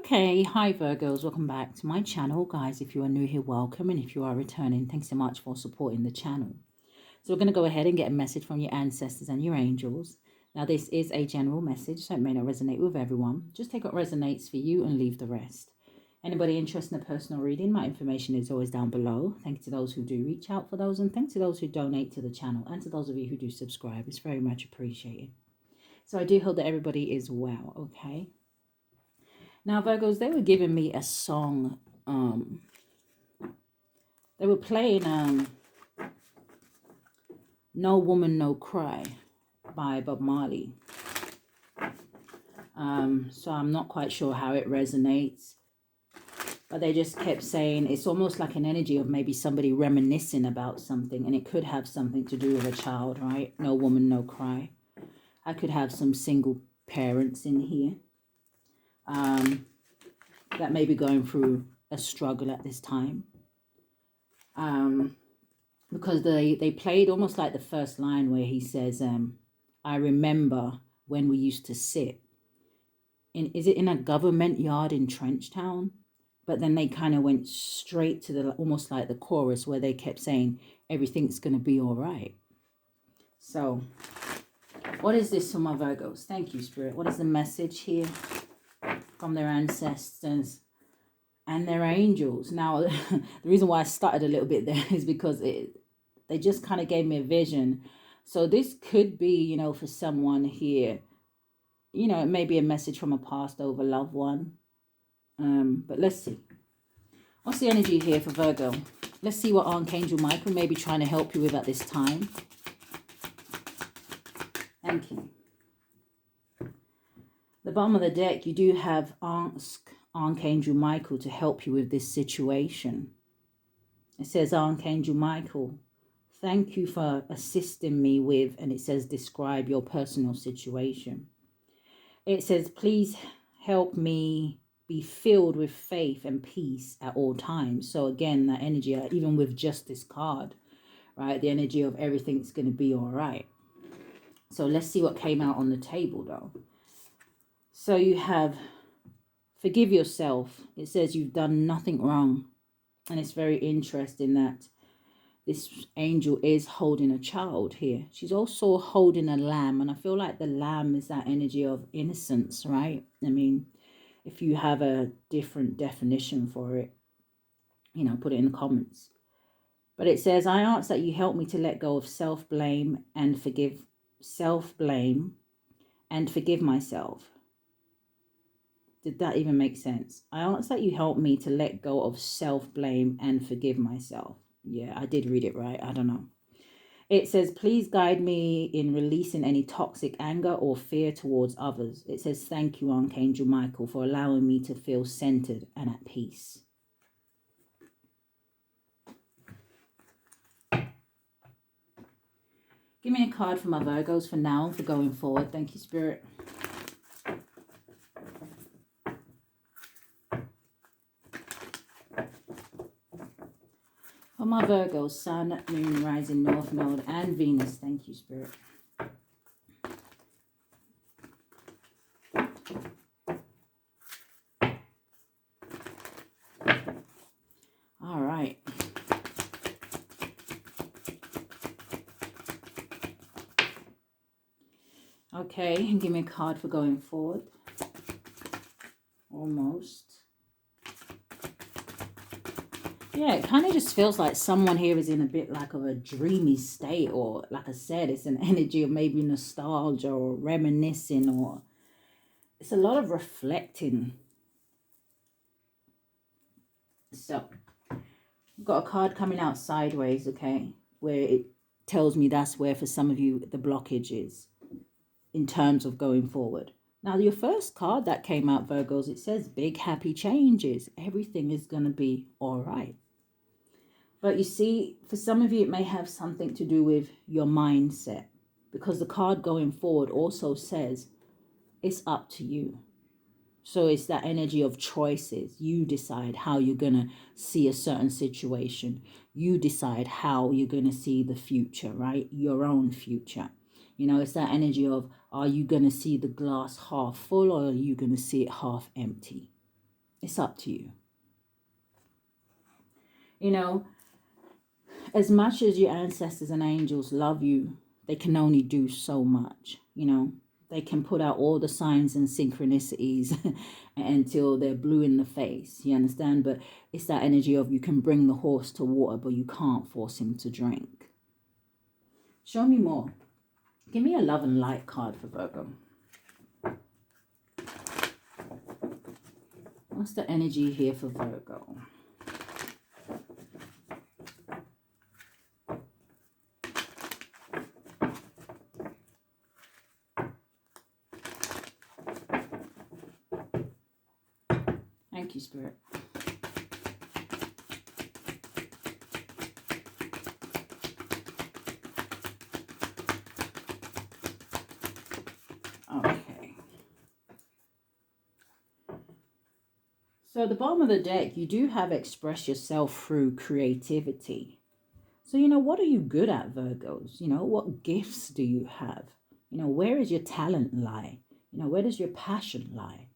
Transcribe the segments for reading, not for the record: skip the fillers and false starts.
Okay, hi Virgos, welcome back to my channel. Guys, if you are new here, welcome, and if you are returning, thanks so much for supporting the channel. So we're going to go ahead and get a message from your ancestors and your angels. Now this is a general message, so it may not resonate with everyone. Just take what resonates for you and leave the rest. Anybody interested in a personal reading, my information is always down below. Thank you to those who do reach out for those, and thanks to those who donate to the channel, and to those of you who do subscribe. It's very much appreciated. So I do hope that everybody is well, okay? Now, Virgos, they were giving me a song. They were playing No Woman, No Cry by Bob Marley. So I'm not quite sure how it resonates. But they just kept saying it's almost like an energy of maybe somebody reminiscing about something. And it could have something to do with a child, right? No woman, no cry. I could have some single parents in here. That may be going through a struggle at this time. Because they played almost like the first line where he says, I remember when we used to sit is it in a government yard in Trenchtown? But then they kind of went straight to the almost like the chorus where they kept saying everything's going to be all right. So what is this for my Virgos? Thank you, Spirit. What is the message here from their ancestors and their angels? Now, the reason why I started a little bit there is because they just kind of gave me a vision. So this could be, for someone here, it may be a message from a passed over loved one. But let's see. What's the energy here for Virgo? Let's see what Archangel Michael may be trying to help you with at this time. Thank you. The bottom of the deck, you do have ask Archangel Michael to help you with this situation. It says, Archangel Michael, thank you for assisting me with, and it says, describe your personal situation. It says, please help me be filled with faith and peace at all times. So again, that energy, even with just this card, right? The energy of everything's going to be all right. So let's see what came out on the table though. So you have forgive yourself. It says you've done nothing wrong. And it's very interesting that this angel is holding a child here. She's also holding a lamb. And I feel like the lamb is that energy of innocence, right? I mean, if you have a different definition for it, put it in the comments. But it says, I ask that you help me to let go of self-blame and forgive myself. Did that even make sense? I ask that you help me to let go of self-blame and forgive myself. Yeah, I did read it right. I don't know. It says, please guide me in releasing any toxic anger or fear towards others. It says, thank you, Archangel Michael, for allowing me to feel centered and at peace. Give me a card for my Virgos for now and for going forward. Thank you, Spirit. For my Virgos, Sun, Moon, Rising, North Node, and Venus. Thank you, Spirit. All right. Okay, and give me a card for going forward. Almost. Yeah, it kind of just feels like someone here is in a bit like of a dreamy state, or like I said, it's an energy of maybe nostalgia or reminiscing, or it's a lot of reflecting. So, I've got a card coming out sideways, okay, where it tells me that's where for some of you the blockage is in terms of going forward. Now, your first card that came out, Virgos, it says big happy changes. Everything is going to be all right. But you see, for some of you, it may have something to do with your mindset, because the card going forward also says it's up to you. So it's that energy of choices. You decide how you're going to see a certain situation. You decide how you're going to see the future, right? Your own future. It's that energy of, are you going to see the glass half full, or are you going to see it half empty? It's up to you. You know, as much as your ancestors and angels love you, they can only do so much, you know. They can put out all the signs and synchronicities until they're blue in the face, you understand? But it's that energy of you can bring the horse to water, but you can't force him to drink. Show me more. Give me a love and light card for Virgo. What's the energy here for Virgo? Thank you, Spirit. Okay. So at the bottom of the deck, you do have express yourself through creativity. So, you know, what are you good at, Virgos? You know, what gifts do you have? You know, where is your talent lie? You know, where does your passion lie?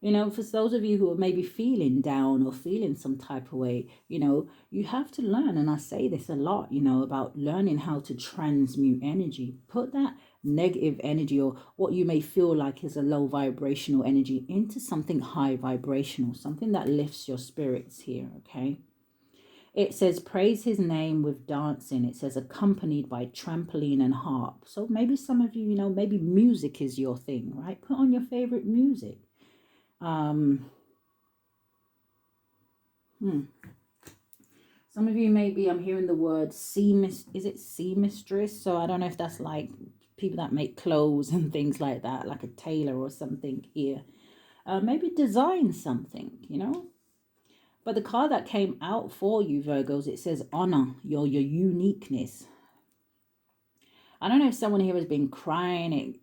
You know, for those of you who are maybe feeling down or feeling some type of way, you know, you have to learn, and I say this a lot, you know, about learning how to transmute energy. Put that negative energy or what you may feel like is a low vibrational energy into something high vibrational, something that lifts your spirits here, okay? It says, praise his name with dancing. It says, accompanied by trampoline and harp. So maybe some of you, you know, maybe music is your thing, right? Put on your favorite music. Some of you maybe, I'm hearing the word is it seamstress? So I don't know if that's like people that make clothes and things like that, like a tailor or something here. Maybe design something, you know. But the card that came out for you, Virgos, it says honor your uniqueness. I don't know if someone here has been crying,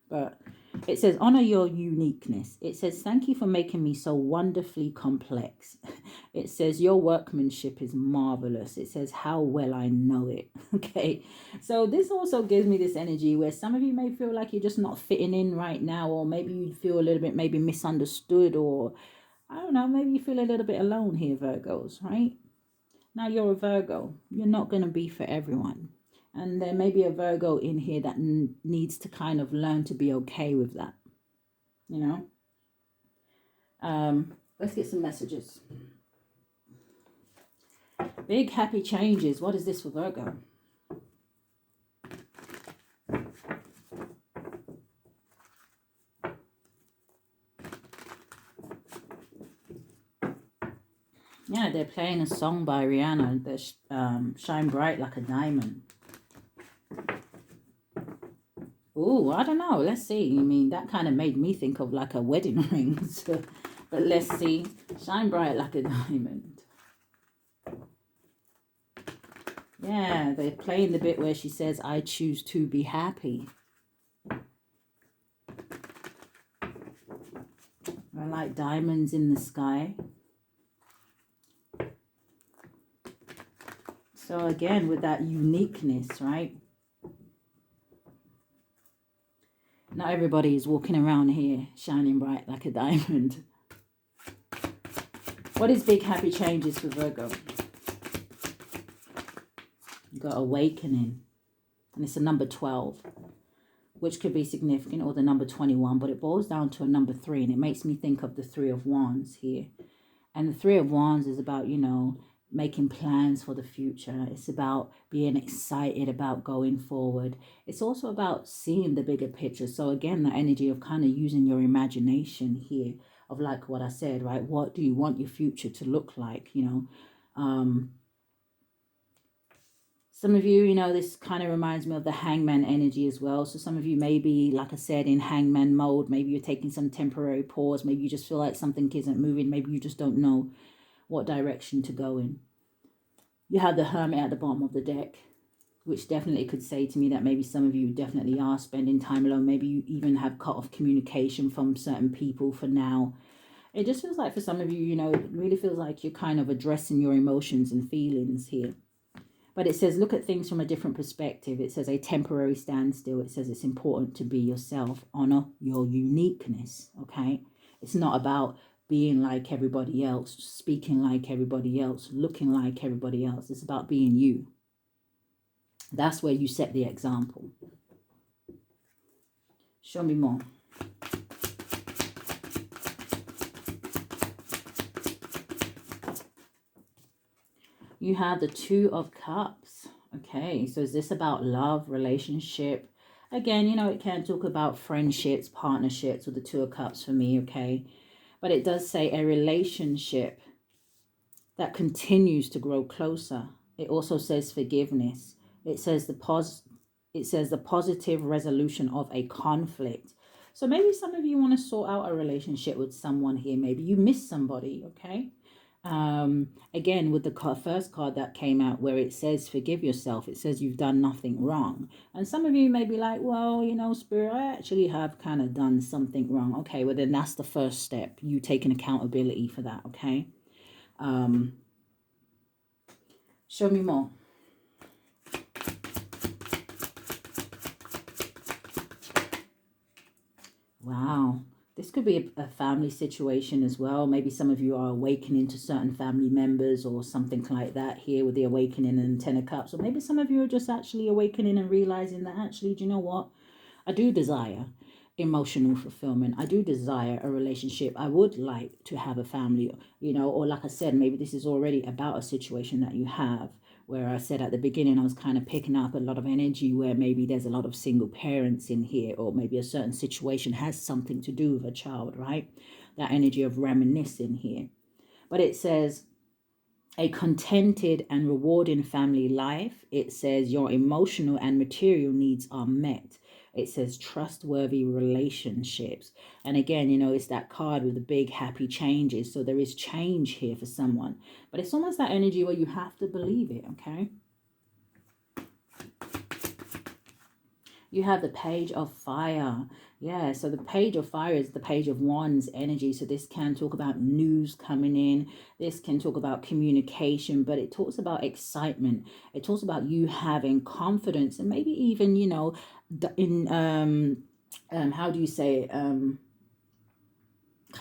but it says honor your uniqueness. It says thank you for making me so wonderfully complex. It says your workmanship is marvelous. It says how well I know it. Okay, so this also gives me this energy where some of you may feel like you're just not fitting in right now, or maybe you feel a little bit maybe misunderstood, or I don't know, maybe you feel a little bit alone here, Virgos, right? Now you're a Virgo. You're not going to be for everyone. And there may be a Virgo in here that needs to kind of learn to be okay with that, you know. Let's get some messages. Big happy changes. What is this for Virgo? Yeah, they're playing a song by Rihanna. They're Shine Bright Like a Diamond. Oh, I don't know. Let's see. I mean, that kind of made me think of like a wedding ring. So, but let's see. Shine bright like a diamond. Yeah, they're playing the bit where she says, I choose to be happy. I like diamonds in the sky. So again, with that uniqueness, right? Not everybody is walking around here shining bright like a diamond. What is big happy changes for Virgo? You've got awakening. And it's a number 12, which could be significant, or the number 21. But it boils down to a number 3. And it makes me think of the 3 of Wands here. And the 3 of Wands is about, you know, making plans for the future. It's about being excited about going forward. It's also about seeing the bigger picture. So again, the energy of kind of using your imagination here, of like what I said, right? What do you want your future to look like, you know? Some of you, you know, this kind of reminds me of the hangman energy as well. So some of you may be, like I said, in hangman mode. Maybe you're taking some temporary pause. Maybe you just feel like something isn't moving. Maybe you just don't know what direction to go in. You have the Hermit at the bottom of the deck, which definitely could say to me that maybe some of you definitely are spending time alone. Maybe you even have cut off communication from certain people for now. It just feels like for some of you, you know, it really feels like you're kind of addressing your emotions and feelings here. But it says, look at things from a different perspective. It says a temporary standstill. It says it's important to be yourself. Honor your uniqueness, okay? It's not about being like everybody else, speaking like everybody else, looking like everybody else. It's about being you. That's where you set the example. Show me more. You have the Two of Cups. Okay, so is this about love, relationship? Again, you know, it can talk about friendships, partnerships with the Two of Cups for me, okay? But it does say a relationship that continues to grow closer. It also says forgiveness. It says the positive resolution of a conflict. So maybe some of you want to sort out a relationship with someone here. Maybe you miss somebody, okay? Again, with the first card that came out where it says forgive yourself, it says you've done nothing wrong. And some of you may be like, well, you know, Spirit, I actually have kind of done something wrong. Okay, well then that's the first step. You taking accountability for that, okay? Show me more. Wow. This could be a family situation as well. Maybe some of you are awakening to certain family members or something like that here with the awakening and Ten of Cups. Or maybe some of you are just actually awakening and realizing that actually, do you know what? I do desire emotional fulfillment. I do desire a relationship. I would like to have a family, you know, or like I said, maybe this is already about a situation that you have, where I said at the beginning, I was kind of picking up a lot of energy where maybe there's a lot of single parents in here, or maybe a certain situation has something to do with a child, right? That energy of reminiscing here. But it says a contented and rewarding family life. It says your emotional and material needs are met. It says trustworthy relationships. And again, you know, it's that card with the big happy changes. So there is change here for someone. But it's almost that energy where you have to believe it, okay? You have the Page of Fire. Yeah, so the Page of Fire is the Page of Wands energy. So this can talk about news coming in. This can talk about communication, but it talks about excitement. It talks about you having confidence and maybe even, you know, in, how do you say, kind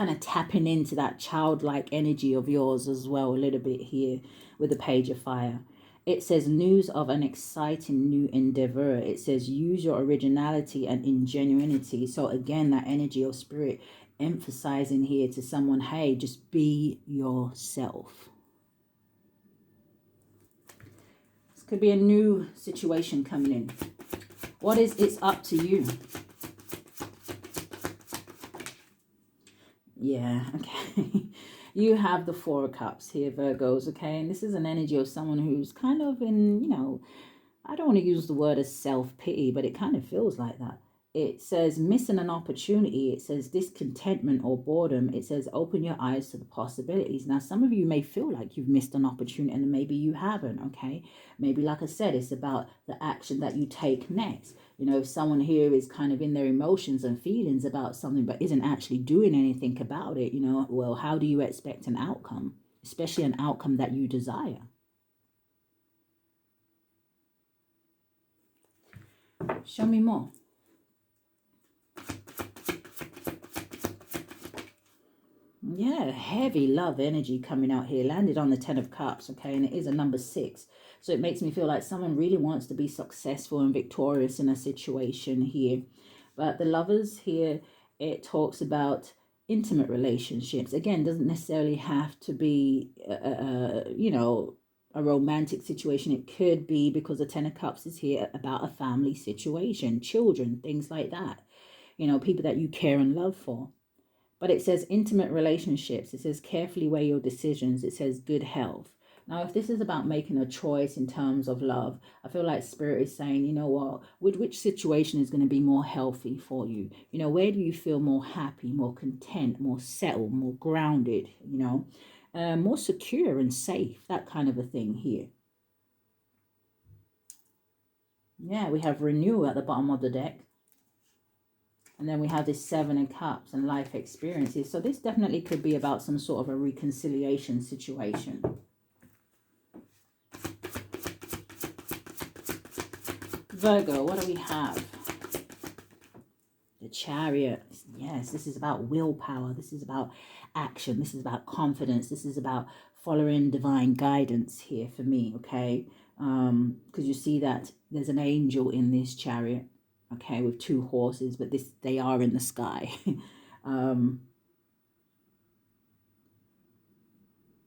of tapping into that childlike energy of yours as well a little bit here with the Page of Fire. It says news of an exciting new endeavor. It says use your originality and ingenuity. So again, that energy of Spirit emphasizing here to someone, hey, just be yourself. This could be a new situation coming in. What is it's up to you? Yeah, okay. You have the Four of Cups here, Virgos, okay? And this is an energy of someone who's kind of in, you know, I don't want to use the word as self-pity, but it kind of feels like that. It says missing an opportunity. It says discontentment or boredom. It says open your eyes to the possibilities. Now, some of you may feel like you've missed an opportunity and maybe you haven't, okay? Maybe, like I said, it's about the action that you take next. You know, if someone here is kind of in their emotions and feelings about something but isn't actually doing anything about it, you know, well, how do you expect an outcome, especially an outcome that you desire? Show me more. Yeah, heavy love energy coming out here. Landed on the Ten of Cups, okay? And it is a number 6. So it makes me feel like someone really wants to be successful and victorious in a situation here. But the Lovers here, it talks about intimate relationships. Again, doesn't necessarily have to be, you know, a romantic situation. It could be, because the Ten of Cups is here, about a family situation, children, things like that. You know, people that you care and love for. But it says intimate relationships. It says carefully weigh your decisions. It says good health. Now, if this is about making a choice in terms of love, I feel like Spirit is saying, you know what, which situation is going to be more healthy for you? You know, where do you feel more happy, more content, more settled, more grounded, you know, more secure and safe, that kind of a thing here. Yeah, we have renewal at the bottom of the deck. And then we have this 7 of Cups and life experiences. So this definitely could be about some sort of a reconciliation situation. Virgo, what do we have? The Chariot. It's Yes, this is about willpower. This is about action. This is about confidence. This is about following divine guidance here for me, okay? Because you see that there's an angel in this chariot, okay, with 2 horses, but they are in the sky.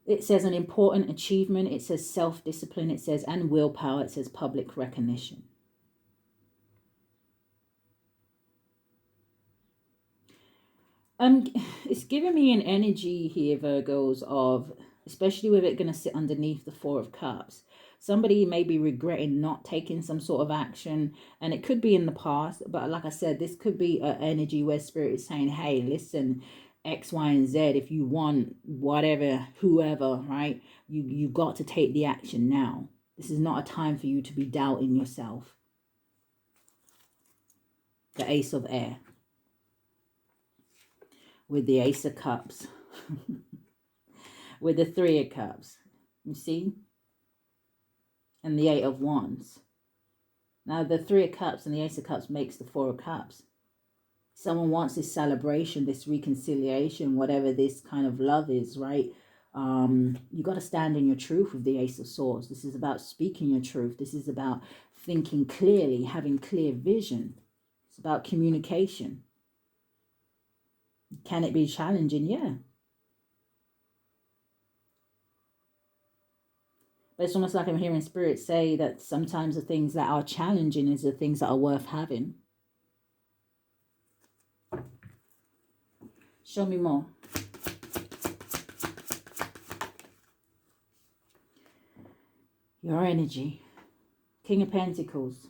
It says an important achievement. It says self-discipline. It says and willpower. It says public recognition. It's giving me an energy here, Virgos, of, especially with it going to sit underneath the 4 of Cups. Somebody may be regretting not taking some sort of action, and it could be in the past, but like I said, this could be an energy where Spirit is saying, hey, listen, X, Y, and Z, if you want whatever, whoever, right, you got to take the action now. This is not a time for you to be doubting yourself. The Ace of Air with the Ace of Cups. With the 3 of Cups, you see? And the 8 of Wands. Now, the 3 of Cups and the Ace of Cups makes the 4 of Cups. Someone wants this celebration, this reconciliation, whatever this kind of love is, right? You got to stand in your truth with the Ace of Swords. This is about speaking your truth. This is about thinking clearly, having clear vision. It's about communication. Can it be challenging? Yeah. But it's almost like I'm hearing Spirit say that sometimes the things that are challenging is the things that are worth having. Show me more. Your energy. King of Pentacles.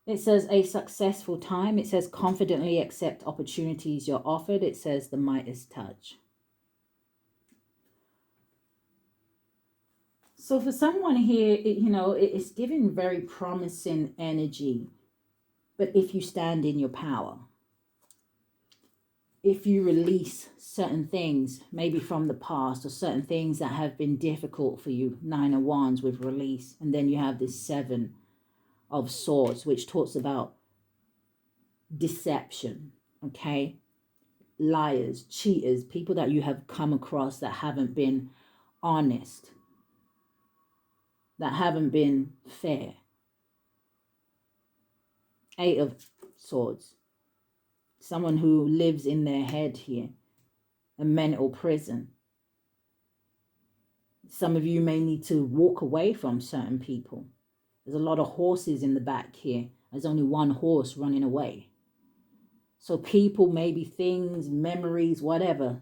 It says a successful time. It says confidently accept opportunities you're offered. It says the Midas touch. So for someone here, it's giving very promising energy. But if you stand in your power, if you release certain things, maybe from the past, or certain things that have been difficult for you, 9 of Wands with release, and then you have this 7 of Swords, which talks about deception, okay? Liars, cheaters, people that you have come across that haven't been honest, that haven't been fair. 8 of Swords. Someone who lives in their head here, a mental prison. Some of you may need to walk away from certain people. There's a lot of horses in the back here. There's only one horse running away. So people, maybe things, memories, whatever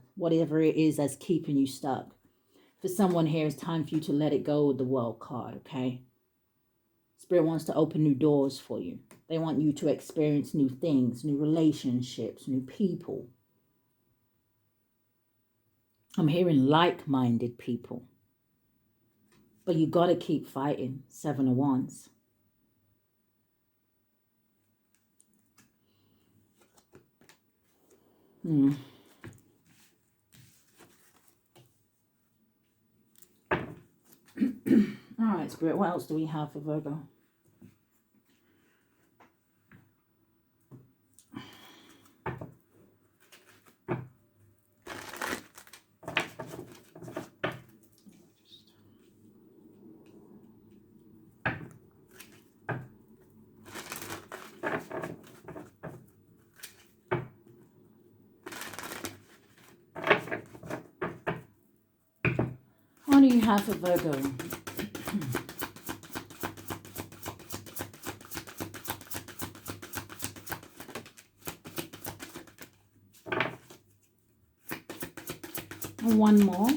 it is that's keeping you stuck. For someone here, it's time for you to let it go with the World card, okay? Spirit wants to open new doors for you. They want you to experience new things, new relationships, new people. I'm hearing like-minded people. But you got to keep fighting. 7 of Wands. All right, Spirit, what else do we have for Virgo? What do you have for Virgo? One more.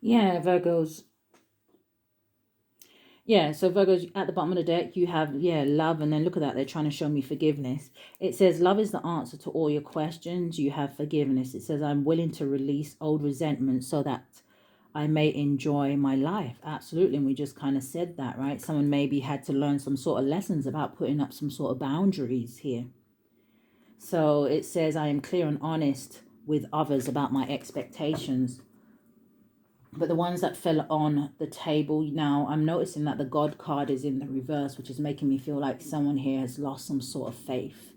Yeah, Virgos. Yeah, so Virgos, at the bottom of the deck, you have, love. And then look at that. They're trying to show me forgiveness. It says, love is the answer to all your questions. You have forgiveness. It says, I'm willing to release old resentment so that I may enjoy my life. Absolutely. And we just kind of said that, right? Someone maybe had to learn some sort of lessons about putting up some sort of boundaries here. So it says, I am clear and honest with others about my expectations. But the ones that fell on the table now, I'm noticing that the God card is in the reverse, which is making me feel like someone here has lost some sort of faith.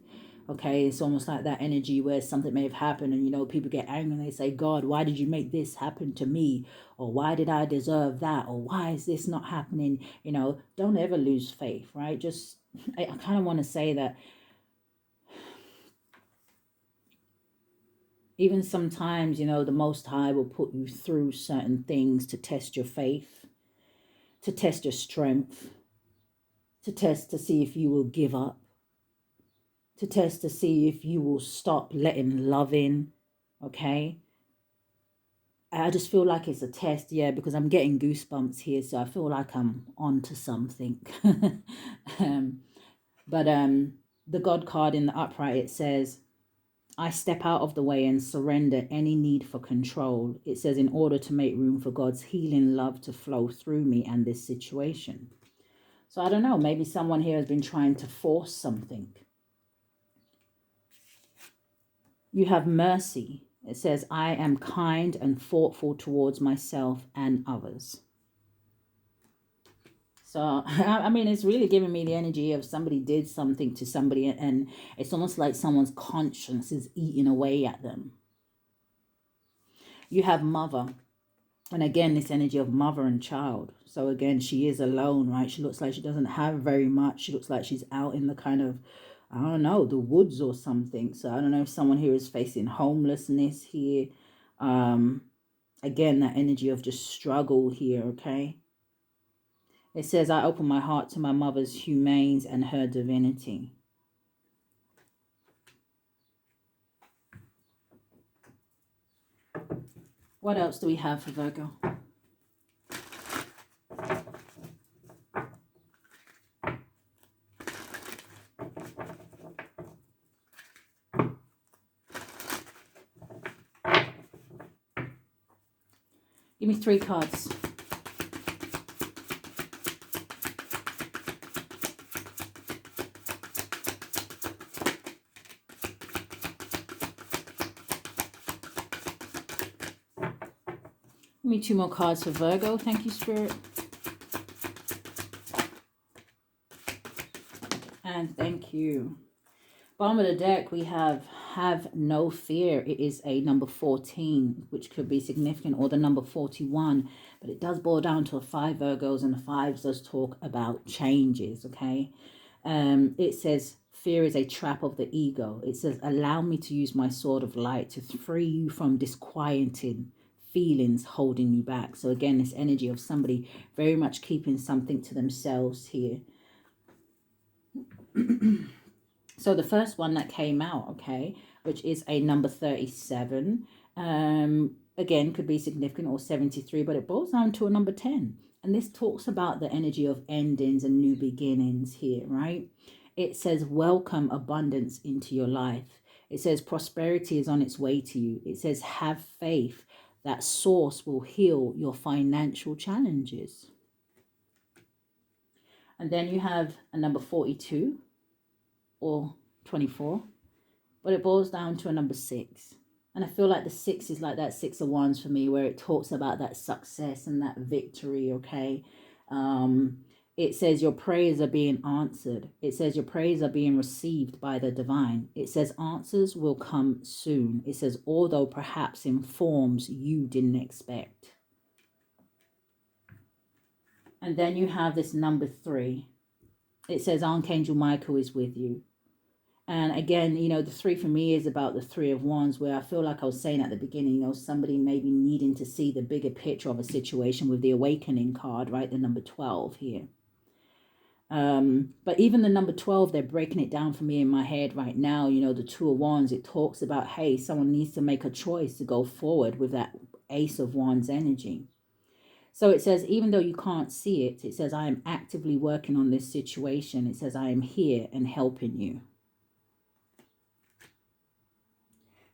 Okay, it's almost like that energy where something may have happened and, you know, people get angry and they say, God, why did you make this happen to me? Or why did I deserve that? Or why is this not happening? You know, don't ever lose faith, right? Just, I kind of want to say that even sometimes, you know, the Most High will put you through certain things to test your faith, to test your strength, to test to see if you will give up, to test to see if you will stop letting love in, okay? I just feel like it's a test, yeah, because I'm getting goosebumps here, so I feel like I'm onto something. um, but the God card in the upright, it says, I step out of the way and surrender any need for control. It says, in order to make room for God's healing love to flow through me and this situation. So I don't know, maybe someone here has been trying to force something. You have mercy. It says, I am kind and thoughtful towards myself and others. So, I mean, it's really giving me the energy of somebody did something to somebody and it's almost like someone's conscience is eating away at them. You have mother. And again, this energy of mother and child. So again, she is alone, right? She looks like she doesn't have very much. She looks like she's out in the kind of, I don't know, the woods or something. So I don't know if someone here is facing homelessness here. Again, that energy of just struggle here, okay? It says, I open my heart to my mother's humanes and her divinity. What else do we have for Virgo? Give me 3 cards. Give me 2 more cards for Virgo. Thank you, Spirit. And thank you. Bottom of the deck, we have no fear. It is a number 14, which could be significant, or the number 41. But it does boil down to a 5, Virgos, and the 5s does talk about changes, okay? It says, fear is a trap of the ego. It says, allow me to use my sword of light to free you from disquieting feelings holding you back. So again, this energy of somebody very much keeping something to themselves here. So the first one that came out, okay, which is a number 37, again, could be significant, or 73, but it boils down to a number 10. And this talks about the energy of endings and new beginnings here, right? It says, welcome abundance into your life. It says, prosperity is on its way to you. It says, have faith that source will heal your financial challenges. And then you have a number 42 or 24, but it boils down to a number 6. And I feel like the 6 is like that 6 of Wands for me, where it talks about that success and that victory, okay? It says your prayers are being answered. It says your prayers are being received by the divine. It says answers will come soon. It says, although perhaps in forms you didn't expect. And then you have this number 3. It says Archangel Michael is with you. And again, you know, the 3 for me is about the 3 of Wands, where I feel like I was saying at the beginning, you know, somebody maybe needing to see the bigger picture of a situation with the awakening card, right? The number 12 here. But even the number 12, they're breaking it down for me in my head right now. You know, the 2 of Wands, it talks about, hey, someone needs to make a choice to go forward with that Ace of Wands energy. So it says, even though you can't see it, it says, I am actively working on this situation. It says, I am here and helping you.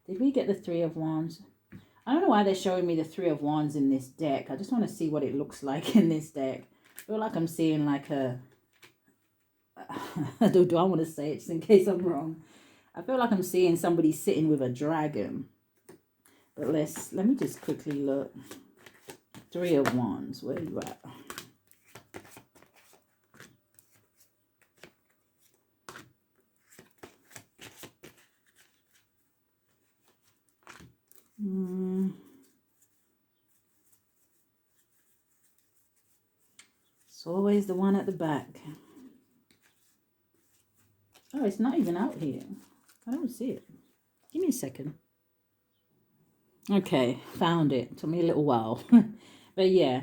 Did we get the 3 of Wands? I don't know why they're showing me the 3 of Wands in this deck. I just want to see what it looks like in this deck. I feel like I'm seeing like a... do I want to say it just in case I'm wrong? I feel like I'm seeing somebody sitting with a dragon. But let me just quickly look. Three of Wands, where you at? It's always the one at the back. Oh, it's not even out here. I don't see it. Give me a second. Okay, found it. Took me a little while. But yeah,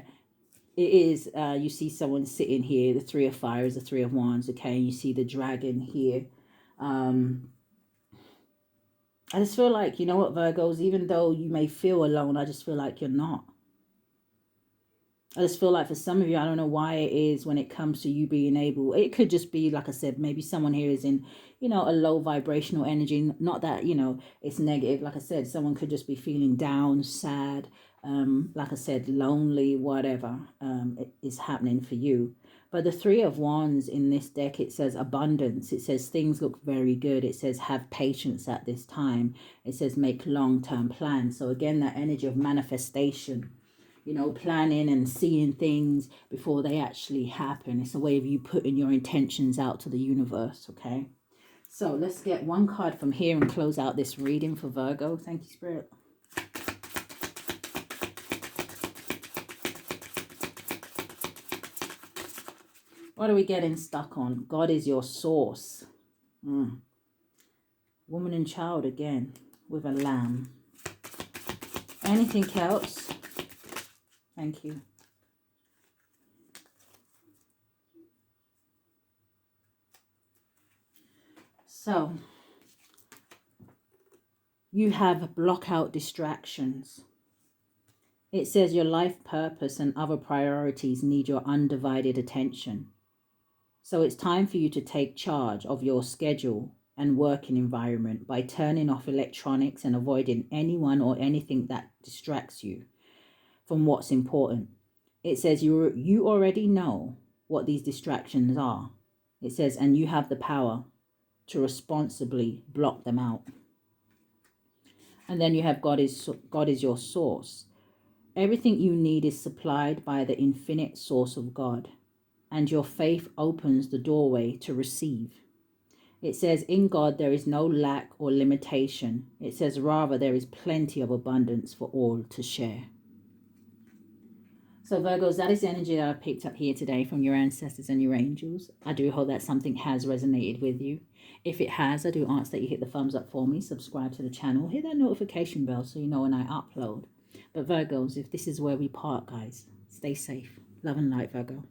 it is, you see someone sitting here. The Three of Fire is the Three of Wands, okay? And you see the dragon here. I just feel like, you know what, Virgos, even though you may feel alone, I just feel like you're not. I just feel like for some of you, I don't know why it is when it comes to you being able, it could just be, like I said, maybe someone here is in, you know, a low vibrational energy. Not that, you know, it's negative. Like I said, someone could just be feeling down, sad, like I said, lonely, whatever it is happening for you. But the Three of Wands in this deck, it says abundance. It says things look very good. It says have patience at this time. It says make long-term plans. So again, that energy of manifestation, you know, planning and seeing things before they actually happen. It's a way of you putting your intentions out to the universe, okay? So let's get one card from here and close out this reading for Virgo. Thank you, Spirit. What are we getting stuck on? God is your source. Woman and child again with a lamb. Anything else? Thank you. So, you have block out distractions. It says your life purpose and other priorities need your undivided attention. So it's time for you to take charge of your schedule and working environment by turning off electronics and avoiding anyone or anything that distracts you from what's important. It says you already know what these distractions are. It says, and you have the power to responsibly block them out. And then you have God is your source. Everything you need is supplied by the infinite source of God, and your faith opens the doorway to receive. It says, in God there is no lack or limitation. It says, rather, there is plenty of abundance for all to share. So Virgos, that is the energy that I picked up here today from your ancestors and your angels. I do hope that something has resonated with you. If it has, I do ask that you hit the thumbs up for me, subscribe to the channel, hit that notification bell so you know when I upload. But Virgos, if this is where we part, guys, stay safe. Love and light, Virgo.